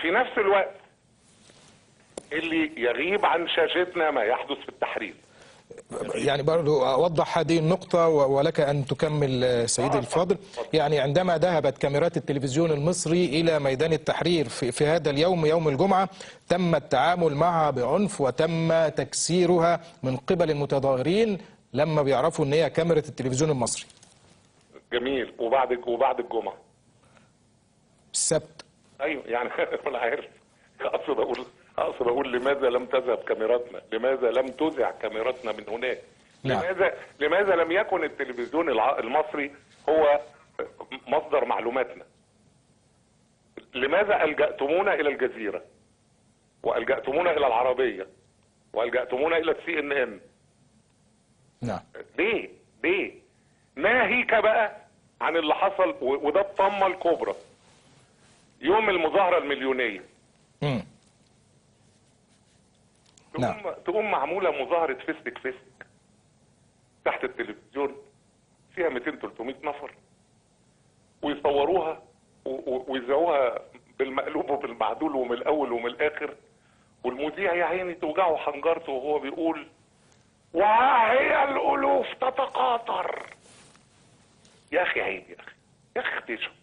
في نفس الوقت اللي يغيب عن شاشتنا ما يحدث في التحرير. يعني برضو أوضح هذه النقطة ولك أن تكمل سيدي الفاضل. يعني عندما ذهبت كاميرات التلفزيون المصري إلى ميدان التحرير في هذا اليوم، يوم الجمعة، تم التعامل معها بعنف وتم تكسيرها من قبل المتظاهرين لما بيعرفوا أن هي كاميرا التلفزيون المصري. جميل. وبعد الجمعة السبت. أيوه يعني أنا عارف. أقصد أقول لماذا لم تذهب كاميراتنا؟ لماذا لم تذع كاميراتنا من هناك؟ نعم. لماذا لم يكن التلفزيون المصري هو مصدر معلوماتنا؟ لماذا ألجأتمونا إلى الجزيرة؟ وألجأتمونا إلى العربية؟ وألجأتمونا إلى CNN؟ نعم. ليه؟ ناهيك بقى عن اللي حصل، وده الطامة الكبرى. يوم المظاهرة المليونية. نعم. تقوم معمولة مظاهرة فيستك تحت التلفزيون فيها 200-300 نفر، ويصوروها ويذيعوها بالمقلوب وبالمعدول ومن الأول ومن الآخر، والمذيع يا عيني توجعه حنجرته وهو بيقول وهي الألوف تتقاطر. يا أخي عيب، يا أخي اختشوا.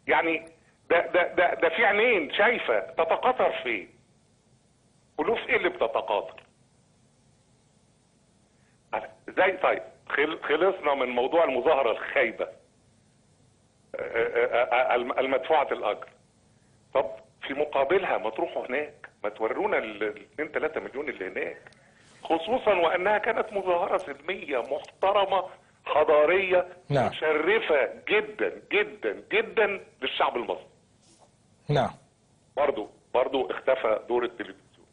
يعني ده في عينين شايفة تتقاطر فين؟ ألوف إيه اللي بتتقاطر؟ زي طيب خلصنا من موضوع المظاهرة الخايبة المدفوعة الأجر. طب في مقابلها ما تروحوا هناك، ما تورونا ال 2-3 مليون اللي هناك، خصوصا وأنها كانت مظاهرة سلمية محترمة حضارية. نعم. مشرفة جدا جدا جدا للشعب المصري. نعم. برضو اختفى دور التلفزيون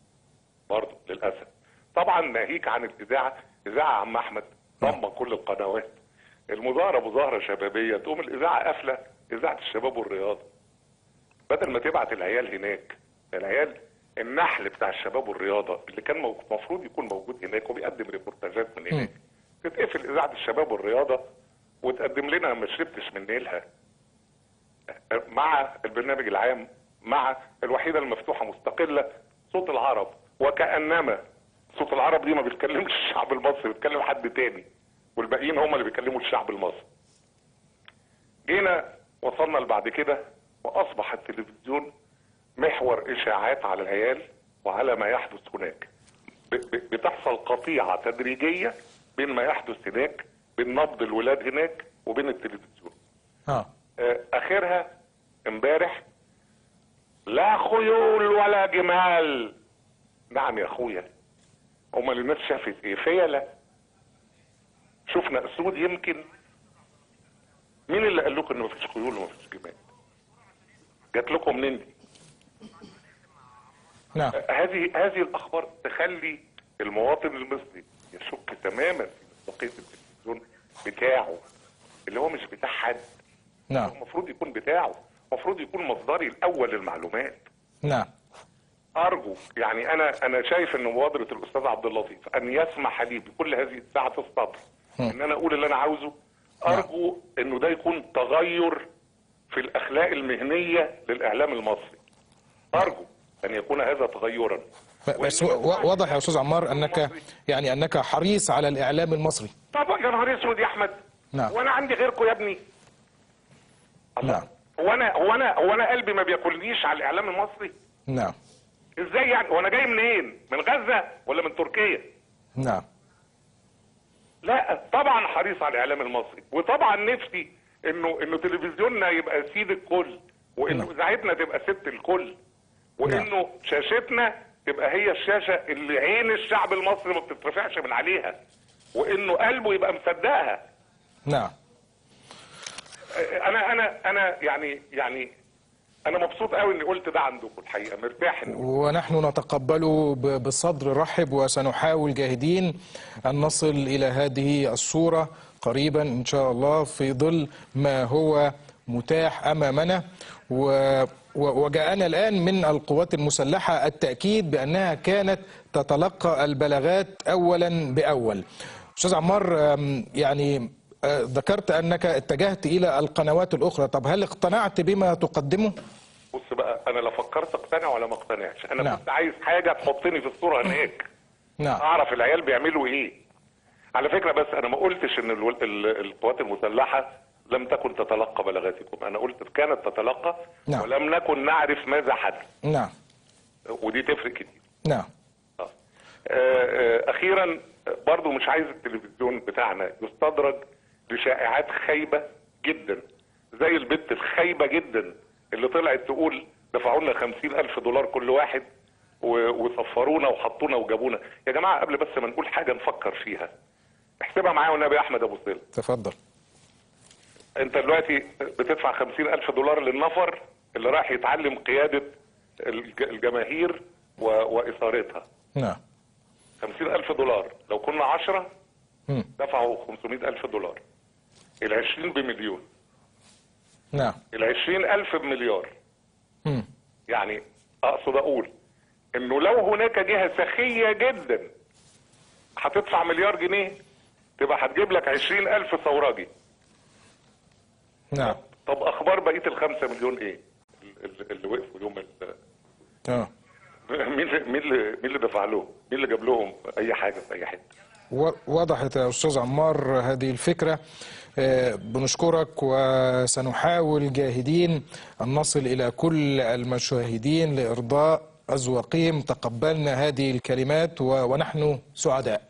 برضو للأسف. طبعا ناهيك عن الإذاعة عم أحمد ضم كل القنوات. المظاهرة مظاهرة شبابية، تقوم الإذاعة قافلة إذاعة الشباب والرياضة، بدل ما تبعت العيال هناك. العيال النحل بتاع الشباب والرياضة اللي كان المفروض يكون موجود هناك وبيقدم ريبورتاجات من هناك، تتقفل إذاعة الشباب والرياضة وتقدم لنا ما شربتش من نيلها مع البرنامج العام، مع الوحيدة المفتوحة مستقلة صوت العرب. وكأنما صوت العرب دي ما بيتكلمش الشعب المصري، بيتكلم حد تاني، والباقيين هم اللي بيكلموا الشعب المصري. جينا وصلنا لبعد كده واصبح التلفزيون محور اشاعات على العيال وعلى ما يحدث هناك. بتحصل قطيعة تدريجية بين ما يحدث هناك، بين نبض الولاد هناك وبين التلفزيون. اخرها امبارح لا خيول ولا جمال. نعم يا اخويا، امال الناس شافت ايه؟ فيلة؟ شفنا اسود يمكن؟ مين اللي قال لكم ان مفيش خيول ومفيش جمال؟ جات لكم منين دي؟ نعم. هذه الاخبار تخلي المواطن المصري يشك تماما في مصداقيه التلفزيون بتاعه اللي هو مش بتاع حد. نعم. المفروض يكون بتاعه، المفروض يكون مصدري الاول للمعلومات. نعم. ارجو يعني انا شايف ان مبادره الاستاذ عبد اللطيف ان يسمح لي بكل هذه ساعه الصبر ان انا اقول اللي انا عاوزه. ارجو انه ده يكون تغير في الاخلاق المهنيه للاعلام المصري. ارجو ان يكون هذا تغيرا. بس واضح يا استاذ عمار انك حريص على الاعلام المصري. طبعا يا نهار اسود يا احمد. نعم. وانا عندي غيركم يا ابني؟ نعم. هو انا قلبي ما بياكلنيش على الاعلام المصري؟ نعم. ازاي يعني؟ وانا جاي منين؟ من غزة ولا من تركيا؟ نعم. لا طبعا حريص على الاعلام المصري، وطبعا نفسي انه تلفزيوننا يبقى سيد الكل، وانه اذاعتنا تبقى ست الكل، وانه شاشتنا تبقى هي الشاشه اللي عين الشعب المصري ما بتترفعش من عليها، وانه قلبه يبقى مصدقها. نعم. انا يعني أنا مبسوط قوي إني قلت ده عندكم الحقيقة، مرتاح. ونحن نتقبله بصدر رحب، وسنحاول جاهدين أن نصل إلى هذه الصورة قريبا إن شاء الله في ظل ما هو متاح أمامنا. وجاءنا الآن من القوات المسلحة التأكيد بأنها كانت تتلقى البلاغات أولا بأول. أستاذ عمار، يعني ذكرت أنك اتجهت إلى القنوات الأخرى، طب هل اقتنعت بما تقدمه؟ بص بقى، انا لا فكرت اقتنع ولا ما اقتنعش، انا نعم. كنت عايز حاجه تحطني في الصوره هناك. نعم. اعرف العيال بيعملوا ايه. على فكره، بس انا ما قلتش ان القوات المسلحه لم تكن تتلقى بلاغاتكم، انا قلت كانت تتلقى. نعم. ولم نكن نعرف ماذا حدث. نعم. ودي تفرق كتير. نعم. اخيرا، برضو مش عايز التلفزيون بتاعنا يستدرج لشائعات خايبه جدا، زي البت الخايبه جدا اللي طلعت تقول دفعوا لنا $50,000 كل واحد وصفرونا وحطونا وجابونا. يا جماعه، قبل بس ما نقول حاجه نفكر فيها. احسبها معايا والنبي احمد ابو سيل. تفضل. انت دلوقتي بتدفع $50,000 للنفر اللي راح يتعلم قياده الجماهير واثارتها. نعم. $50,000 لو كنا 10 دفعوا $500,000. ال20 بمليون. نعم. ال20,000 بمليار. مم. يعني اقصد اقول انه لو هناك جهه سخيه جدا هتدفع $1,000,000 تبقى هتجيب لك 20,000 ثوراجي. نعم. طب اخبار بقيه ال5 مليون ايه؟ اللي وقفوا يوم مين اللي دفع لهم؟ مين اللي جاب لهم اي حاجه في اي حته؟ وضحت يا أستاذ عمار هذه الفكرة. بنشكرك، وسنحاول جاهدين أن نصل إلى كل المشاهدين لإرضاء أذواقهم. تقبلنا هذه الكلمات ونحن سعداء.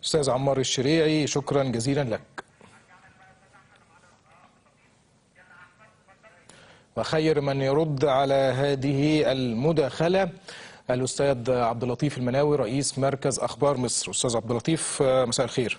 أستاذ عمار الشريعي، شكرا جزيلا لك. وخير من يرد على هذه المداخلة الأستاذ عبد اللطيف المناوي، رئيس مركز أخبار مصر. أستاذ عبد اللطيف، مساء الخير.